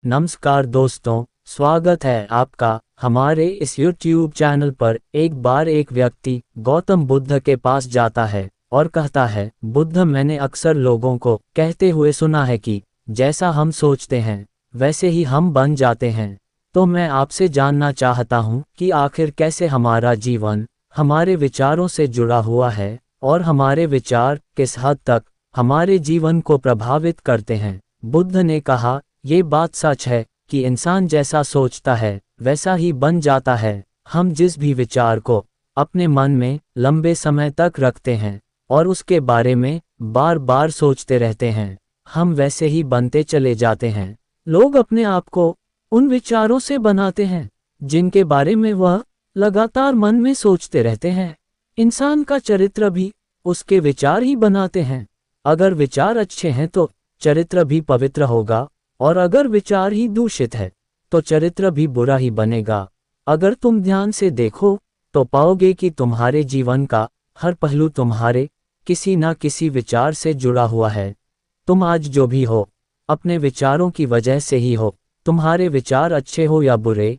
नमस्कार दोस्तों, स्वागत है आपका हमारे इस YouTube चैनल पर। एक बार एक व्यक्ति गौतम बुद्ध के पास जाता है और कहता है, बुद्ध, मैंने अक्सर लोगों को कहते हुए सुना है कि जैसा हम सोचते हैं वैसे ही हम बन जाते हैं। तो मैं आपसे जानना चाहता हूँ कि आखिर कैसे हमारा जीवन हमारे विचारों से जुड़ा हुआ है और हमारे विचार किस हद तक हमारे जीवन को प्रभावित करते हैं। बुद्ध ने कहा, ये बात सच है कि इंसान जैसा सोचता है वैसा ही बन जाता है। हम जिस भी विचार को अपने मन में लंबे समय तक रखते हैं और उसके बारे में बार बार सोचते रहते हैं, हम वैसे ही बनते चले जाते हैं। लोग अपने आप को उन विचारों से बनाते हैं जिनके बारे में वह लगातार मन में सोचते रहते हैं। इंसान का चरित्र भी उसके विचार ही बनाते हैं। अगर विचार अच्छे हैं तो चरित्र भी पवित्र होगा, और अगर विचार ही दूषित है तो चरित्र भी बुरा ही बनेगा। अगर तुम ध्यान से देखो तो पाओगे कि तुम्हारे जीवन का हर पहलू तुम्हारे किसी न किसी विचार से जुड़ा हुआ है। तुम आज जो भी हो अपने विचारों की वजह से ही हो। तुम्हारे विचार अच्छे हो या बुरे,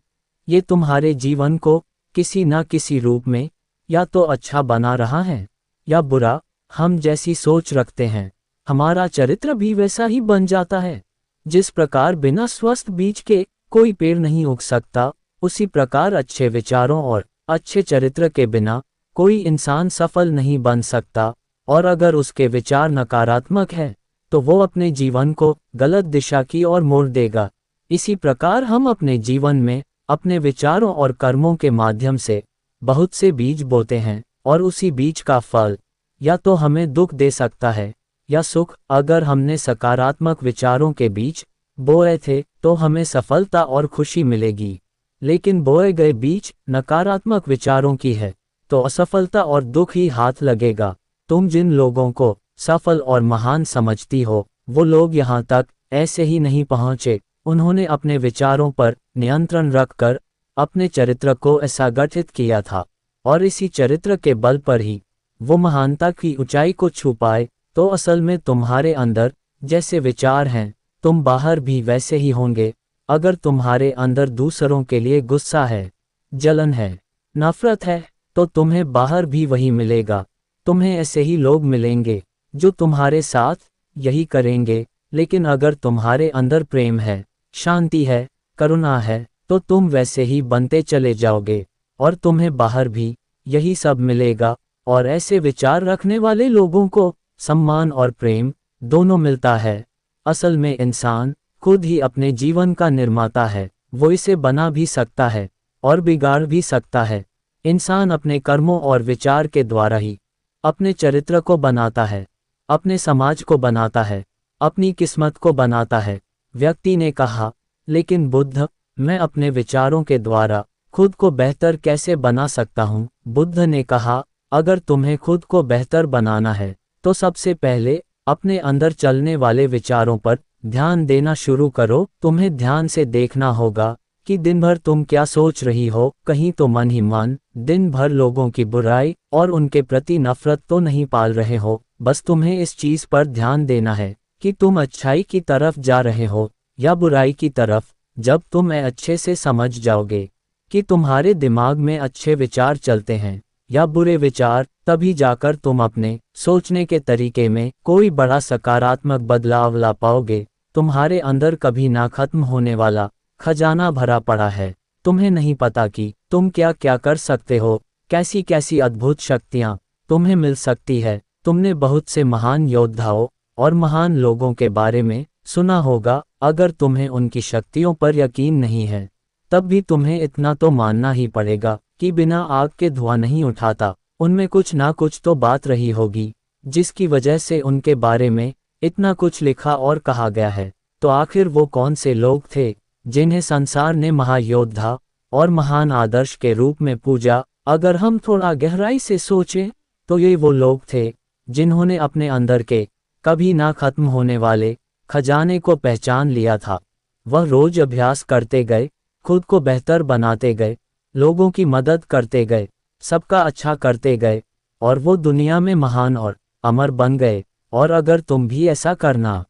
ये तुम्हारे जीवन को किसी न किसी रूप में या तो अच्छा बना रहा है या बुरा। हम जैसी सोच रखते हैं हमारा चरित्र भी वैसा ही बन जाता है। जिस प्रकार बिना स्वस्थ बीज के कोई पेड़ नहीं उग सकता, उसी प्रकार अच्छे विचारों और अच्छे चरित्र के बिना कोई इंसान सफल नहीं बन सकता। और अगर उसके विचार नकारात्मक है तो वो अपने जीवन को गलत दिशा की ओर मोड़ देगा। इसी प्रकार हम अपने जीवन में अपने विचारों और कर्मों के माध्यम से बहुत से बीज बोते हैं, और उसी बीज का फल या तो हमें दुख दे सकता है या सुख। अगर हमने सकारात्मक विचारों के बीज बोए थे तो हमें सफलता और खुशी मिलेगी, लेकिन बोए गए बीज नकारात्मक विचारों की है तो असफलता और दुख ही हाथ लगेगा। तुम जिन लोगों को सफल और महान समझती हो, वो लोग यहाँ तक ऐसे ही नहीं पहुँचे। उन्होंने अपने विचारों पर नियंत्रण रखकर अपने चरित्र को ऐसा गठित किया था, और इसी चरित्र के बल पर ही वो महानता की ऊंचाई को छू पाए। तो असल में तुम्हारे अंदर जैसे विचार हैं, तुम बाहर भी वैसे ही होंगे। अगर तुम्हारे अंदर दूसरों के लिए गुस्सा है, जलन है, नफरत है, तो तुम्हें बाहर भी वही मिलेगा। तुम्हें ऐसे ही लोग मिलेंगे जो तुम्हारे साथ यही करेंगे। लेकिन अगर तुम्हारे अंदर प्रेम है, शांति है, करुणा है, तो तुम वैसे ही बनते चले जाओगे और तुम्हें बाहर भी यही सब मिलेगा। और ऐसे विचार रखने वाले लोगों को सम्मान और प्रेम दोनों मिलता है। असल में इंसान खुद ही अपने जीवन का निर्माता है। वो इसे बना भी सकता है और बिगाड़ भी सकता है। इंसान अपने कर्मों और विचार के द्वारा ही अपने चरित्र को बनाता है, अपने समाज को बनाता है, अपनी किस्मत को बनाता है। व्यक्ति ने कहा, लेकिन बुद्ध, मैं अपने विचारों के द्वारा खुद को बेहतर कैसे बना सकता हूँ? बुद्ध ने कहा, अगर तुम्हें खुद को बेहतर बनाना है तो सबसे पहले अपने अंदर चलने वाले विचारों पर ध्यान देना शुरू करो। तुम्हें ध्यान से देखना होगा कि दिन भर तुम क्या सोच रही हो। कहीं तो मन ही मन दिन भर लोगों की बुराई और उनके प्रति नफरत तो नहीं पाल रहे हो। बस तुम्हें इस चीज पर ध्यान देना है कि तुम अच्छाई की तरफ जा रहे हो या बुराई की तरफ। जब तुम अच्छे से समझ जाओगे कि तुम्हारे दिमाग में अच्छे विचार चलते हैं या बुरे विचार, तभी जाकर तुम अपने सोचने के तरीके में कोई बड़ा सकारात्मक बदलाव ला पाओगे। तुम्हारे अंदर कभी ना खत्म होने वाला खजाना भरा पड़ा है। तुम्हें नहीं पता कि तुम क्या क्या कर सकते हो, कैसी कैसी अद्भुत शक्तियाँ तुम्हें मिल सकती है। तुमने बहुत से महान योद्धाओं और महान लोगों के बारे में सुना होगा। अगर तुम्हें उनकी शक्तियों पर यकीन नहीं है, तब भी तुम्हें इतना तो मानना ही पड़ेगा कि बिना आग के धुआं नहीं उठाता। उनमें कुछ ना कुछ तो बात रही होगी जिसकी वजह से उनके बारे में इतना कुछ लिखा और कहा गया है। तो आखिर वो कौन से लोग थे जिन्हें संसार ने महायोद्धा और महान आदर्श के रूप में पूजा? अगर हम थोड़ा गहराई से सोचें तो ये वो लोग थे जिन्होंने अपने अंदर के कभी ना खत्म होने वाले खजाने को पहचान लिया था। वह रोज अभ्यास करते गए, खुद को बेहतर बनाते गए, लोगों की मदद करते गए, सबका अच्छा करते गए, और वो दुनिया में महान और अमर बन गए। और अगर तुम भी ऐसा करना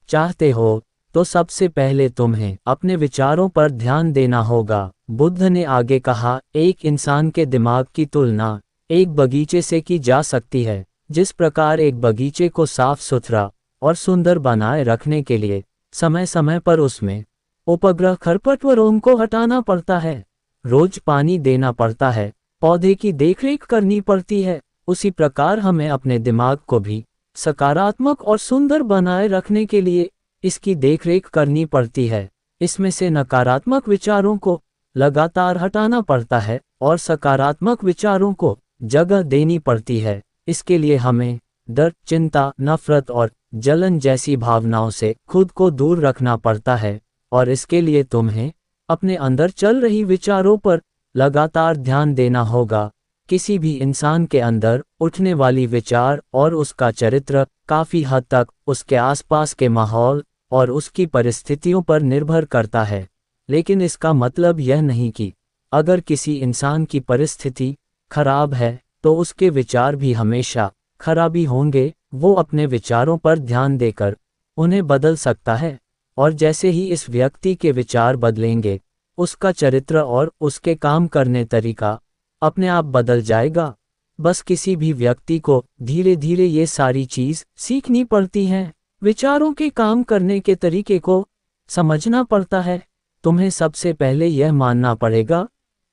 चाहते हो तो सबसे पहले तुम्हें अपने विचारों पर ध्यान देना होगा। बुद्ध ने आगे कहा, एक इंसान के दिमाग की तुलना एक बगीचे से की जा सकती है। जिस प्रकार एक बगीचे को साफ सुथरा और सुंदर बनाए रखने के लिए समय समय पर उसमें उपग्रह खरपतवारों को हटाना पड़ता है, रोज पानी देना पड़ता है, पौधे की देखरेख करनी पड़ती है, उसी प्रकार हमें अपने दिमाग को भी सकारात्मक और सुंदर बनाए रखने के लिए इसकी देखरेख करनी पड़ती है। इसमें से नकारात्मक विचारों को लगातार हटाना पड़ता है और सकारात्मक विचारों को जगह देनी पड़ती है। इसके लिए हमें डर, चिंता, नफरत और जलन जैसी भावनाओं से खुद को दूर रखना पड़ता है और इसके लिए तुम्हें अपने अंदर चल रही विचारों पर लगातार ध्यान देना होगा। किसी भी इंसान के अंदर उठने वाली विचार और उसका चरित्र काफ़ी हद तक उसके आसपास के माहौल और उसकी परिस्थितियों पर निर्भर करता है। लेकिन इसका मतलब यह नहीं कि अगर किसी इंसान की परिस्थिति खराब है तो उसके विचार भी हमेशा खराबी होंगे। वो अपने विचारों पर ध्यान देकर उन्हें बदल सकता है और जैसे ही इस व्यक्ति के विचार बदलेंगे, उसका चरित्र और उसके काम करने तरीका अपने आप बदल जाएगा। बस किसी भी व्यक्ति को धीरे धीरे ये सारी चीज़ सीखनी पड़ती हैं। विचारों के काम करने के तरीके को समझना पड़ता है। तुम्हें सबसे पहले यह मानना पड़ेगा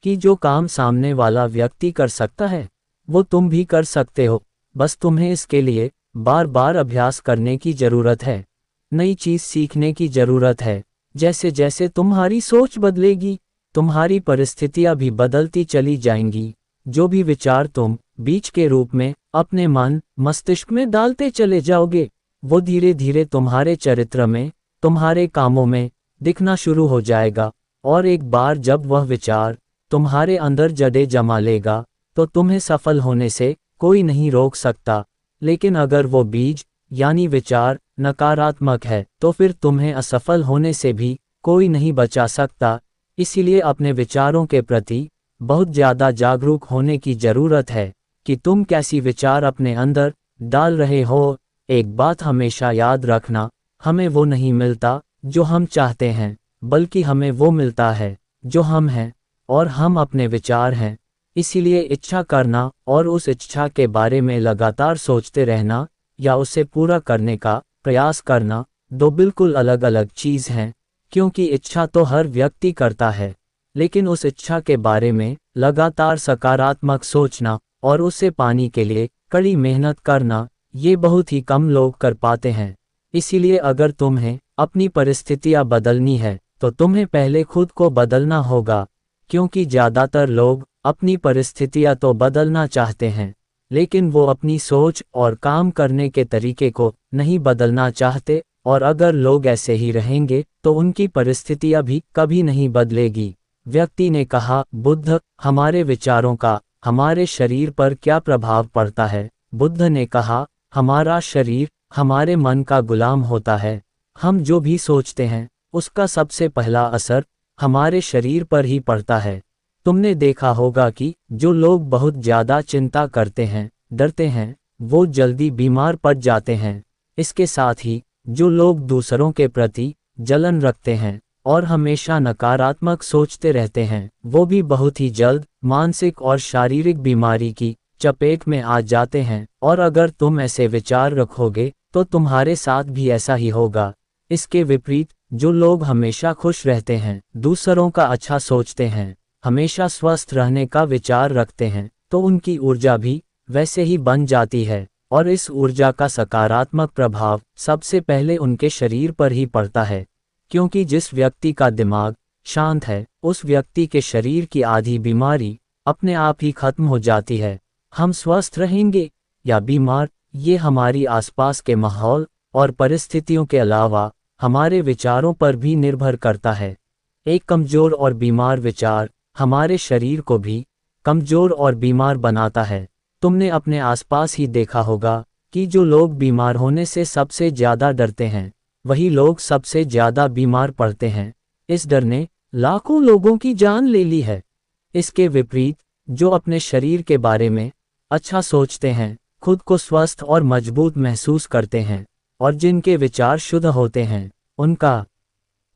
कि जो काम सामने वाला व्यक्ति कर सकता है वो तुम भी कर सकते हो। बस तुम्हें इसके लिए बार बार अभ्यास करने की ज़रूरत है, नई चीज़ सीखने की ज़रूरत है। जैसे जैसे तुम्हारी सोच बदलेगी, तुम्हारी परिस्थितियां भी बदलती चली जाएंगी। जो भी विचार तुम बीज के रूप में अपने मन मस्तिष्क में डालते चले जाओगे, वो धीरे धीरे तुम्हारे चरित्र में, तुम्हारे कामों में दिखना शुरू हो जाएगा। और एक बार जब वह विचार तुम्हारे अंदर जड़ें जमा लेगा तो तुम्हें सफल होने से कोई नहीं रोक सकता। लेकिन अगर वो बीज यानी विचार नकारात्मक है तो फिर तुम्हें असफल होने से भी कोई नहीं बचा सकता। इसीलिए अपने विचारों के प्रति बहुत ज़्यादा जागरूक होने की ज़रूरत है कि तुम कैसी विचार अपने अंदर डाल रहे हो। एक बात हमेशा याद रखना, हमें वो नहीं मिलता जो हम चाहते हैं, बल्कि हमें वो मिलता है जो हम हैं और हम अपने विचार हैं। इसीलिए इच्छा करना और उस इच्छा के बारे में लगातार सोचते रहना या उसे पूरा करने का प्रयास करना दो बिल्कुल अलग अलग चीज़ हैं। क्योंकि इच्छा तो हर व्यक्ति करता है, लेकिन उस इच्छा के बारे में लगातार सकारात्मक सोचना और उसे पाने के लिए कड़ी मेहनत करना, ये बहुत ही कम लोग कर पाते हैं। इसीलिए अगर तुम्हें अपनी परिस्थितियां बदलनी है तो तुम्हें पहले खुद को बदलना होगा। क्योंकि ज़्यादातर लोग अपनी परिस्थितियां तो बदलना चाहते हैं, लेकिन वो अपनी सोच और काम करने के तरीके को नहीं बदलना चाहते। और अगर लोग ऐसे ही रहेंगे तो उनकी परिस्थितियां भी कभी नहीं बदलेगी। व्यक्ति ने कहा, बुद्ध, हमारे विचारों का हमारे शरीर पर क्या प्रभाव पड़ता है? बुद्ध ने कहा, हमारा शरीर हमारे मन का गुलाम होता है। हम जो भी सोचते हैं उसका सबसे पहला असर हमारे शरीर पर ही पड़ता है। तुमने देखा होगा कि जो लोग बहुत ज़्यादा चिंता करते हैं, डरते हैं, वो जल्दी बीमार पड़ जाते हैं। इसके साथ ही जो लोग दूसरों के प्रति जलन रखते हैं और हमेशा नकारात्मक सोचते रहते हैं, वो भी बहुत ही जल्द मानसिक और शारीरिक बीमारी की चपेट में आ जाते हैं। और अगर तुम ऐसे विचार रखोगे तो तुम्हारे साथ भी ऐसा ही होगा। इसके विपरीत जो लोग हमेशा खुश रहते हैं, दूसरों का अच्छा सोचते हैं, हमेशा स्वस्थ रहने का विचार रखते हैं, तो उनकी ऊर्जा भी वैसे ही बन जाती है और इस ऊर्जा का सकारात्मक प्रभाव सबसे पहले उनके शरीर पर ही पड़ता है। क्योंकि जिस व्यक्ति का दिमाग शांत है, उस व्यक्ति के शरीर की आधी बीमारी अपने आप ही खत्म हो जाती है। हम स्वस्थ रहेंगे या बीमार, ये हमारी आसपास के माहौल और परिस्थितियों के अलावा हमारे विचारों पर भी निर्भर करता है। एक कमज़ोर और बीमार विचार हमारे शरीर को भी कमज़ोर और बीमार बनाता है। तुमने अपने आसपास ही देखा होगा कि जो लोग बीमार होने से सबसे ज़्यादा डरते हैं, वही लोग सबसे ज़्यादा बीमार पड़ते हैं। इस डर ने लाखों लोगों की जान ले ली है। इसके विपरीत जो अपने शरीर के बारे में अच्छा सोचते हैं, खुद को स्वस्थ और मजबूत महसूस करते हैं और जिनके विचार शुद्ध होते हैं, उनका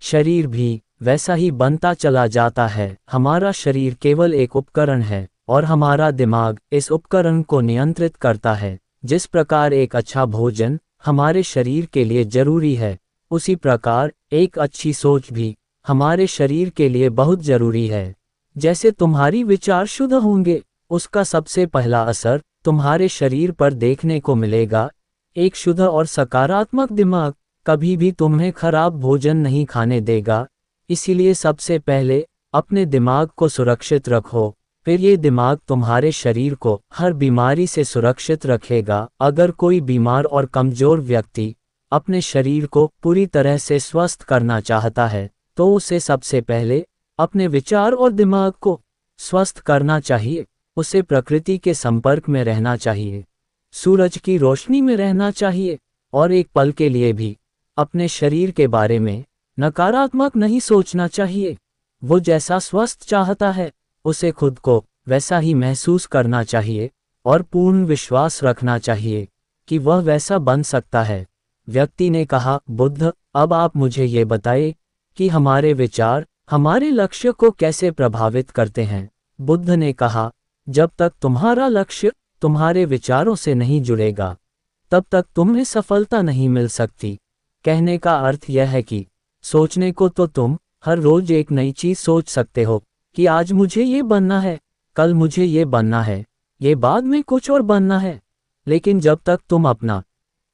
शरीर भी वैसा ही बनता चला जाता है। हमारा शरीर केवल एक उपकरण है और हमारा दिमाग इस उपकरण को नियंत्रित करता है। जिस प्रकार एक अच्छा भोजन हमारे शरीर के लिए जरूरी है, उसी प्रकार एक अच्छी सोच भी हमारे शरीर के लिए बहुत जरूरी है। जैसे तुम्हारी विचार शुद्ध होंगे, उसका सबसे पहला असर तुम्हारे शरीर पर देखने को मिलेगा। एक शुद्ध और सकारात्मक दिमाग कभी भी तुम्हें खराब भोजन नहीं खाने देगा। इसीलिए सबसे पहले अपने दिमाग को सुरक्षित रखो, फिर ये दिमाग तुम्हारे शरीर को हर बीमारी से सुरक्षित रखेगा। अगर कोई बीमार और कमजोर व्यक्ति अपने शरीर को पूरी तरह से स्वस्थ करना चाहता है, तो उसे सबसे पहले अपने विचार और दिमाग को स्वस्थ करना चाहिए। उसे प्रकृति के संपर्क में रहना चाहिए, सूरज की रोशनी में रहना चाहिए और एक पल के लिए भी अपने शरीर के बारे में नकारात्मक नहीं सोचना चाहिए। वो जैसा स्वस्थ चाहता है, उसे खुद को वैसा ही महसूस करना चाहिए और पूर्ण विश्वास रखना चाहिए कि वह वैसा बन सकता है। व्यक्ति ने कहा, बुद्ध, अब आप मुझे ये बताइए कि हमारे विचार हमारे लक्ष्य को कैसे प्रभावित करते हैं। बुद्ध ने कहा, जब तक तुम्हारा लक्ष्य तुम्हारे विचारों से नहीं जुड़ेगा, तब तक तुम्हें सफलता नहीं मिल सकती। कहने का अर्थ यह है कि सोचने को तो तुम हर रोज एक नई चीज सोच सकते हो कि आज मुझे ये बनना है, कल मुझे ये बनना है, ये बाद में कुछ और बनना है। लेकिन जब तक तुम अपना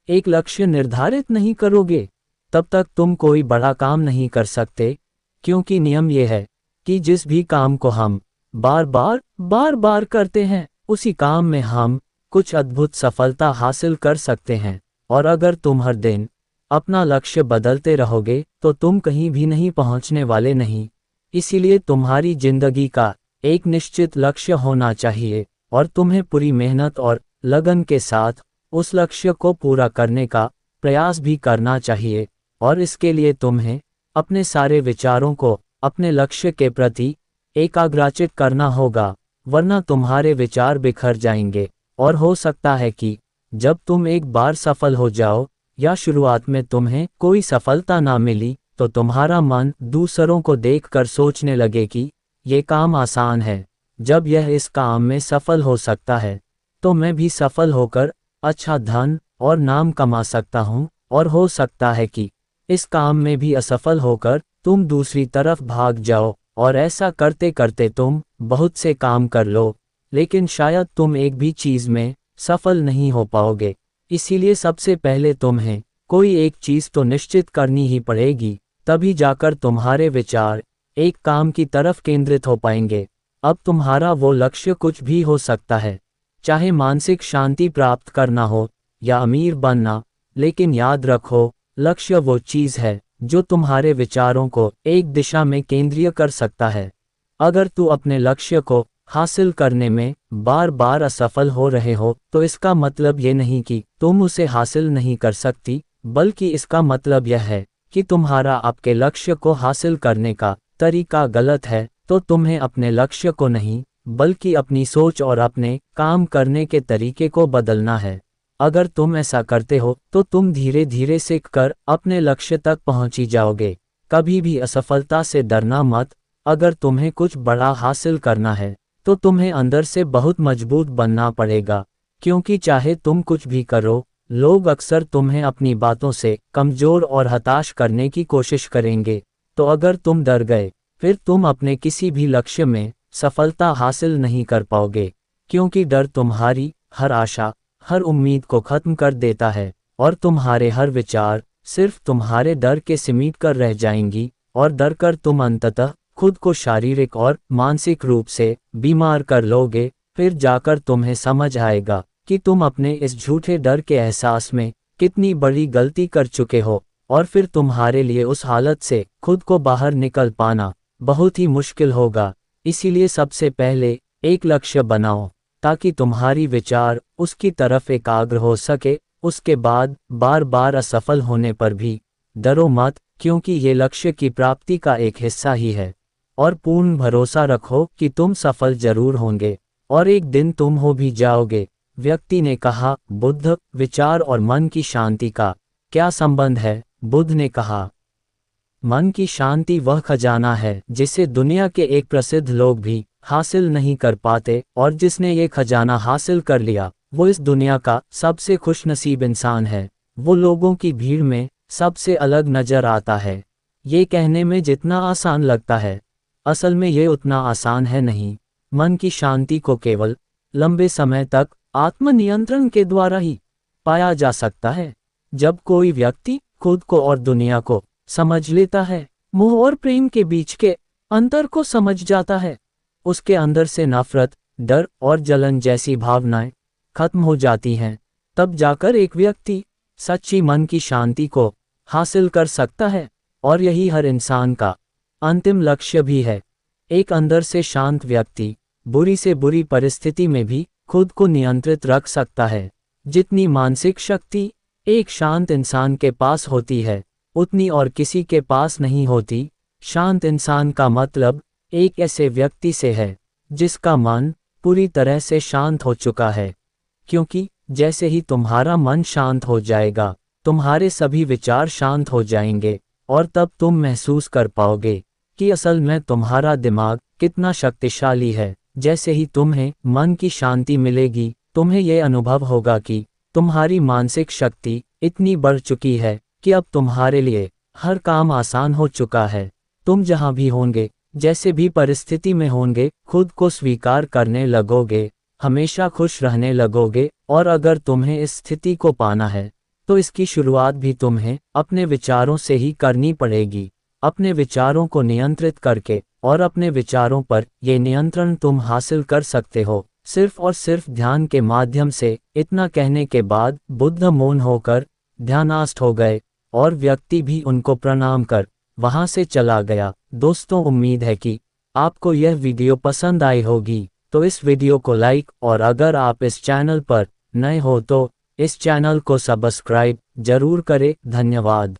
एक लक्ष्य निर्धारित नहीं करोगे, तब तक तुम कोई बड़ा काम नहीं कर सकते। क्योंकि नियम यह है कि जिस भी काम को हम बार बार करते हैं, उसी काम में हम कुछ अद्भुत सफलता हासिल कर सकते हैं। और अगर तुम हर दिन अपना लक्ष्य बदलते रहोगे, तो तुम कहीं भी नहीं पहुंचने वाले नहीं। इसीलिए तुम्हारी जिंदगी का एक निश्चित लक्ष्य होना चाहिए और तुम्हें पूरी मेहनत और लगन के साथ उस लक्ष्य को पूरा करने का प्रयास भी करना चाहिए। और इसके लिए तुम्हें अपने सारे विचारों को अपने लक्ष्य के प्रति एकाग्रचित करना होगा, वरना तुम्हारे विचार बिखर जाएंगे। और हो सकता है कि जब तुम एक बार सफल हो जाओ या शुरुआत में तुम्हें कोई सफलता ना मिली, तो तुम्हारा मन दूसरों को देखकर सोचने लगे कि ये काम आसान है। जब यह इस काम में सफल हो सकता है, तो मैं भी सफल होकर अच्छा धन और नाम कमा सकता हूँ। और हो सकता है कि इस काम में भी असफल होकर तुम दूसरी तरफ भाग जाओ और ऐसा करते करते तुम बहुत से काम कर लो, लेकिन शायद तुम एक भी चीज में सफल नहीं हो पाओगे। इसीलिए सबसे पहले तुम्हें कोई एक चीज तो निश्चित करनी ही पड़ेगी, तभी जाकर तुम्हारे विचार एक काम की तरफ केंद्रित हो पाएंगे। अब तुम्हारा वो लक्ष्य कुछ भी हो सकता है, चाहे मानसिक शांति प्राप्त करना हो या अमीर बनना, लेकिन याद रखो, लक्ष्य वो चीज है जो तुम्हारे विचारों को एक दिशा में केंद्रीय कर सकता है। अगर तू अपने लक्ष्य को हासिल करने में बार बार असफल हो रहे हो, तो इसका मतलब ये नहीं कि तुम उसे हासिल नहीं कर सकती, बल्कि इसका मतलब यह है कि तुम्हारा आपके लक्ष्य को हासिल करने का तरीका गलत है। तो तुम्हें अपने लक्ष्य को नहीं, बल्कि अपनी सोच और अपने काम करने के तरीके को बदलना है। अगर तुम ऐसा करते हो, तो तुम धीरे धीरे सीखकर अपने लक्ष्य तक पहुंची जाओगे। कभी भी असफलता से डरना मत। अगर तुम्हें कुछ बड़ा हासिल करना है, तो तुम्हें अंदर से बहुत मजबूत बनना पड़ेगा, क्योंकि चाहे तुम कुछ भी करो, लोग अक्सर तुम्हें अपनी बातों से कमजोर और हताश करने की कोशिश करेंगे। तो अगर तुम डर गए, फिर तुम अपने किसी भी लक्ष्य में सफलता हासिल नहीं कर पाओगे, क्योंकि डर तुम्हारी हर आशा, हर उम्मीद को खत्म कर देता है और तुम्हारे हर विचार सिर्फ तुम्हारे डर के सीमित कर रह जाएंगी, और डर कर तुम अंततः खुद को शारीरिक और मानसिक रूप से बीमार कर लोगे। फिर जाकर तुम्हें समझ आएगा कि तुम अपने इस झूठे डर के एहसास में कितनी बड़ी गलती कर चुके हो, और फिर तुम्हारे लिए उस हालत से खुद को बाहर निकल पाना बहुत ही मुश्किल होगा। इसीलिए सबसे पहले एक लक्ष्य बनाओ, ताकि तुम्हारी विचार उसकी तरफ एकाग्र हो सके। उसके बाद बार बार असफल होने पर भी डरो मत, क्योंकि ये लक्ष्य की प्राप्ति का एक हिस्सा ही है। और पूर्ण भरोसा रखो कि तुम सफल जरूर होंगे, और एक दिन तुम हो भी जाओगे। व्यक्ति ने कहा, बुद्ध, विचार और मन की शांति का क्या संबंध है? बुद्ध ने कहा, मन की शांति वह खजाना है जिसे दुनिया के एक प्रसिद्ध लोग भी हासिल नहीं कर पाते, और जिसने ये खजाना हासिल कर लिया वो इस दुनिया का सबसे खुशनसीब इंसान है। वो लोगों की भीड़ में सबसे अलग नजर आता है। ये कहने में जितना आसान लगता है, असल में ये उतना आसान है नहीं। मन की शांति को केवल लंबे समय तक आत्मनियंत्रण के द्वारा ही पाया जा सकता है। जब कोई व्यक्ति खुद को और दुनिया को समझ लेता है, मोह और प्रेम के बीच के अंतर को समझ जाता है, उसके अंदर से नफरत, डर और जलन जैसी भावनाएं खत्म हो जाती हैं, तब जाकर एक व्यक्ति सच्ची मन की शांति को हासिल कर सकता है। और यही हर इंसान का अंतिम लक्ष्य भी है। एक अंदर से शांत व्यक्ति बुरी से बुरी परिस्थिति में भी खुद को नियंत्रित रख सकता है। जितनी मानसिक शक्ति एक शांत इंसान के पास होती है, उतनी और किसी के पास नहीं होती। शांत इंसान का मतलब एक ऐसे व्यक्ति से है जिसका मन पूरी तरह से शांत हो चुका है, क्योंकि जैसे ही तुम्हारा मन शांत हो जाएगा, तुम्हारे सभी विचार शांत हो जाएंगे, और तब तुम महसूस कर पाओगे कि असल में तुम्हारा दिमाग कितना शक्तिशाली है। जैसे ही तुम्हें मन की शांति मिलेगी, तुम्हें यह अनुभव होगा कि तुम्हारी मानसिक शक्ति इतनी बढ़ चुकी है कि अब तुम्हारे लिए हर काम आसान हो चुका है। तुम जहां भी होंगे, जैसे भी परिस्थिति में होंगे, खुद को स्वीकार करने लगोगे, हमेशा खुश रहने लगोगे। और अगर तुम्हें इस स्थिति को पाना है, तो इसकी शुरुआत भी तुम्हें अपने विचारों से ही करनी पड़ेगी। अपने विचारों को नियंत्रित करके, और अपने विचारों पर ये नियंत्रण तुम हासिल कर सकते हो सिर्फ और सिर्फ ध्यान के माध्यम से। इतना कहने के बाद बुद्ध मौन होकर ध्यानस्थ हो गए, और व्यक्ति भी उनको प्रणाम कर वहां से चला गया। दोस्तों, उम्मीद है कि आपको यह वीडियो पसंद आई होगी, तो इस वीडियो को लाइक, और अगर आप इस चैनल पर नए हो तो इस चैनल को सब्सक्राइब जरूर करें। धन्यवाद।